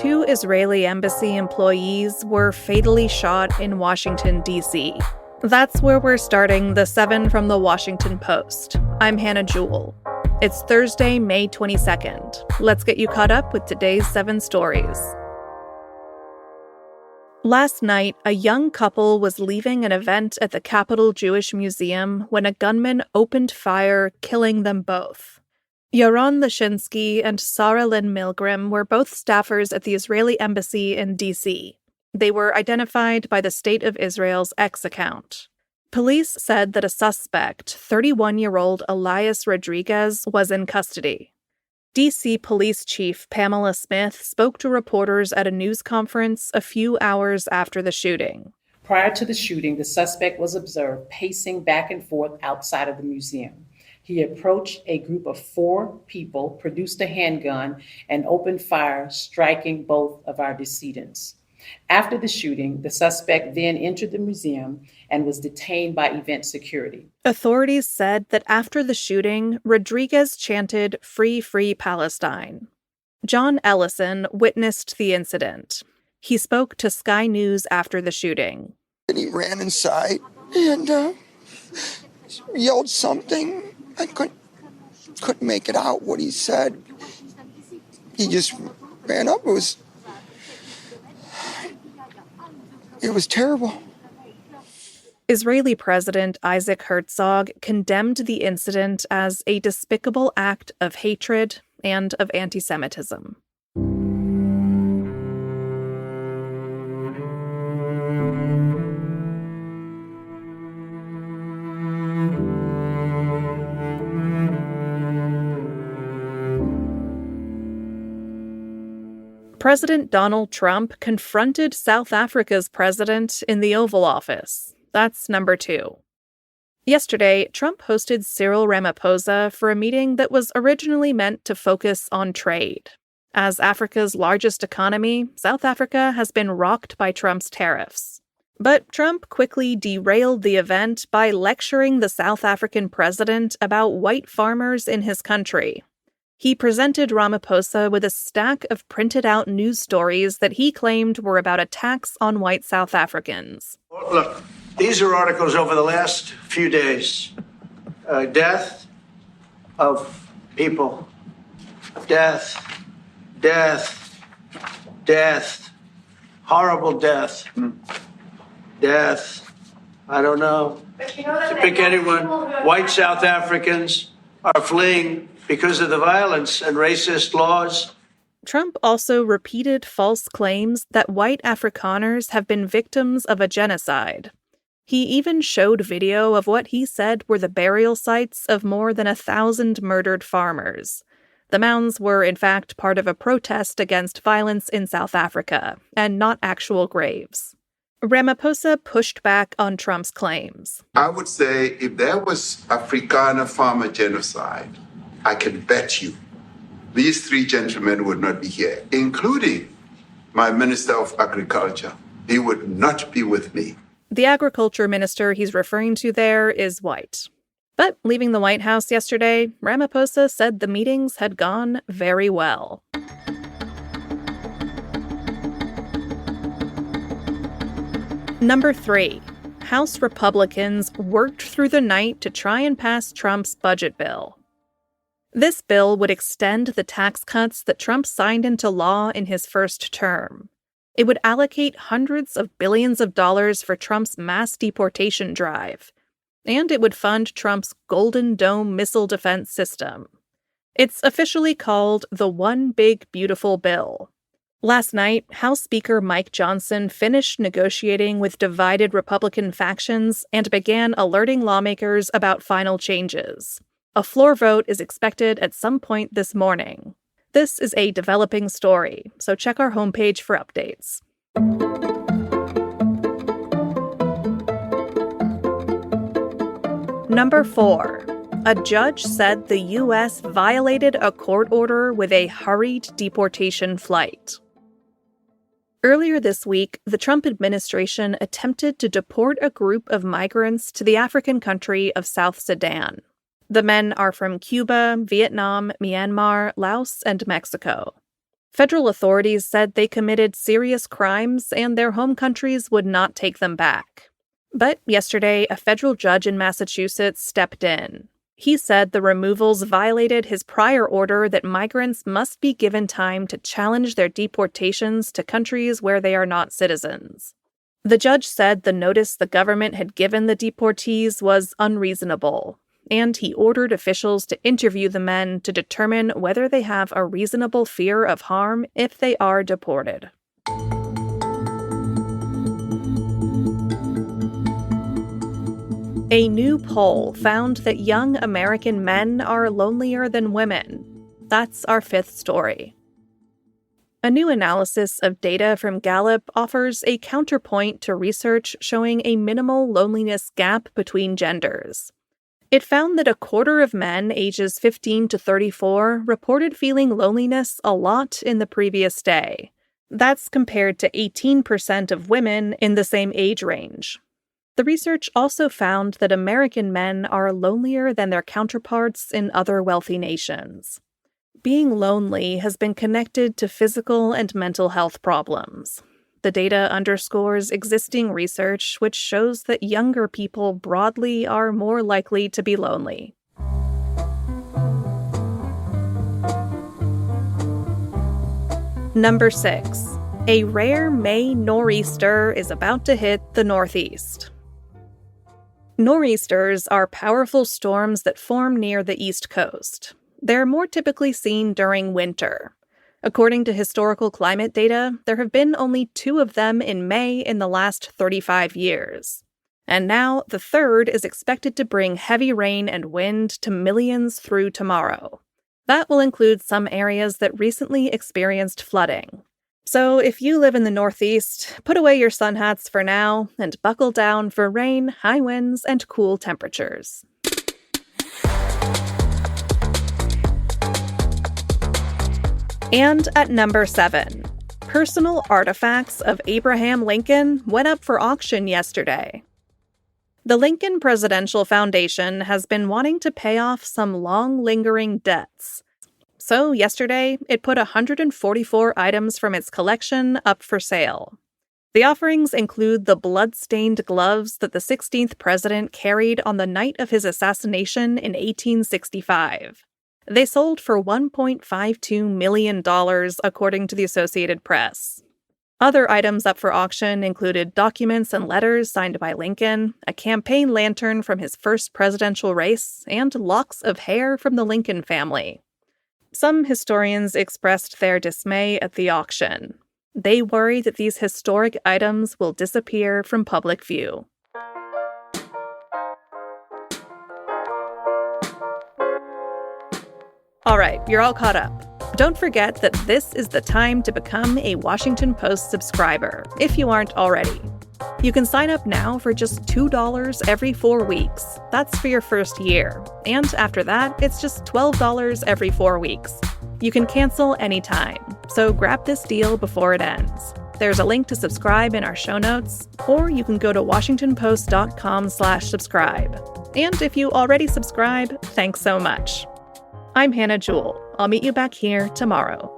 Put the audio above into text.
Two Israeli embassy employees were fatally shot in Washington, D.C. That's where we're starting the 7 from the Washington Post. I'm Hannah Jewell. It's Thursday, May 22nd. Let's get you caught up with today's 7 stories. Last night, a young couple was leaving an event at the Capitol Jewish Museum when a gunman opened fire, killing them both. Yaron Lashinsky and Sarah Lynn Milgram were both staffers at the Israeli embassy in D.C. They were identified by the State of Israel's X account. Police said that a suspect, 31-year-old Elias Rodriguez, was in custody. D.C. Police Chief Pamela Smith spoke to reporters at a news conference a few hours after the shooting. Prior to the shooting, the suspect was observed pacing back and forth outside of the museum. He approached a group of 4 people, produced a handgun, and opened fire, striking both of our decedents. After the shooting, the suspect then entered the museum and was detained by event security. Authorities said that after the shooting, Rodriguez chanted, "Free, free Palestine." John Ellison witnessed the incident. He spoke to Sky News after the shooting. And he ran inside and yelled something. I couldn't make it out what he said. He just ran up. It was terrible. Israeli President Isaac Herzog condemned the incident as a despicable act of hatred and of anti-Semitism. President Donald Trump confronted South Africa's president in the Oval Office. That's number 2. Yesterday, Trump hosted Cyril Ramaphosa for a meeting that was originally meant to focus on trade. As Africa's largest economy, South Africa has been rocked by Trump's tariffs. But Trump quickly derailed the event by lecturing the South African president about white farmers in his country. He presented Ramaphosa with a stack of printed-out news stories that he claimed were about attacks on white South Africans. Look, these are articles over the last few days. Death of people. Death. Horrible death. Death. I don't know. To pick anyone, white South Africans are fleeing because of the violence and racist laws. Trump also repeated false claims that white Afrikaners have been victims of a genocide. He even showed video of what he said were the burial sites of more than 1,000 murdered farmers. The mounds were, in fact, part of a protest against violence in South Africa, and not actual graves. Ramaphosa pushed back on Trump's claims. I would say if there was Afrikaner farmer genocide, I can bet you these 3 gentlemen would not be here, including my Minister of Agriculture. He would not be with me. The agriculture minister he's referring to there is white. But leaving the White House yesterday, Ramaphosa said the meetings had gone very well. Number 3. House Republicans worked through the night to try and pass Trump's budget bill. This bill would extend the tax cuts that Trump signed into law in his first term. It would allocate hundreds of billions of dollars for Trump's mass deportation drive. And it would fund Trump's Golden Dome missile defense system. It's officially called the One Big Beautiful Bill. Last night, House Speaker Mike Johnson finished negotiating with divided Republican factions and began alerting lawmakers about final changes. A floor vote is expected at some point this morning. This is a developing story, so check our homepage for updates. Number 4. A judge said the U.S. violated a court order with a hurried deportation flight. Earlier this week, the Trump administration attempted to deport a group of migrants to the African country of South Sudan. The men are from Cuba, Vietnam, Myanmar, Laos, and Mexico. Federal authorities said they committed serious crimes and their home countries would not take them back. But yesterday, a federal judge in Massachusetts stepped in. He said the removals violated his prior order that migrants must be given time to challenge their deportations to countries where they are not citizens. The judge said the notice the government had given the deportees was unreasonable, and he ordered officials to interview the men to determine whether they have a reasonable fear of harm if they are deported. A new poll found that young American men are lonelier than women. That's our fifth story. A new analysis of data from Gallup offers a counterpoint to research showing a minimal loneliness gap between genders. It found that a quarter of men ages 15 to 34 reported feeling loneliness a lot in the previous day. That's compared to 18% of women in the same age range. The research also found that American men are lonelier than their counterparts in other wealthy nations. Being lonely has been connected to physical and mental health problems. The data underscores existing research which shows that younger people broadly are more likely to be lonely. Number 6. A rare May nor'easter is about to hit the Northeast. Nor'easters are powerful storms that form near the East Coast. They're more typically seen during winter. According to historical climate data, there have been only 2 of them in May in the last 35 years. And now, the third is expected to bring heavy rain and wind to millions through tomorrow. That will include some areas that recently experienced flooding. So if you live in the Northeast, put away your sun hats for now and buckle down for rain, high winds, and cool temperatures. And at number 7, personal artifacts of Abraham Lincoln went up for auction yesterday. The Lincoln Presidential Foundation has been wanting to pay off some long-lingering debts. So yesterday, it put 144 items from its collection up for sale. The offerings include the blood-stained gloves that the 16th president carried on the night of his assassination in 1865. They sold for $1.52 million, according to the Associated Press. Other items up for auction included documents and letters signed by Lincoln, a campaign lantern from his first presidential race, and locks of hair from the Lincoln family. Some historians expressed their dismay at the auction. They worry that these historic items will disappear from public view. All right, you're all caught up. Don't forget that this is the time to become a Washington Post subscriber, if you aren't already. You can sign up now for just $2 every 4 weeks. That's for your first year. And after that, it's just $12 every 4 weeks. You can cancel anytime, so grab this deal before it ends. There's a link to subscribe in our show notes, or you can go to washingtonpost.com/subscribe. And if you already subscribe, thanks so much. I'm Hannah Jewell. I'll meet you back here tomorrow.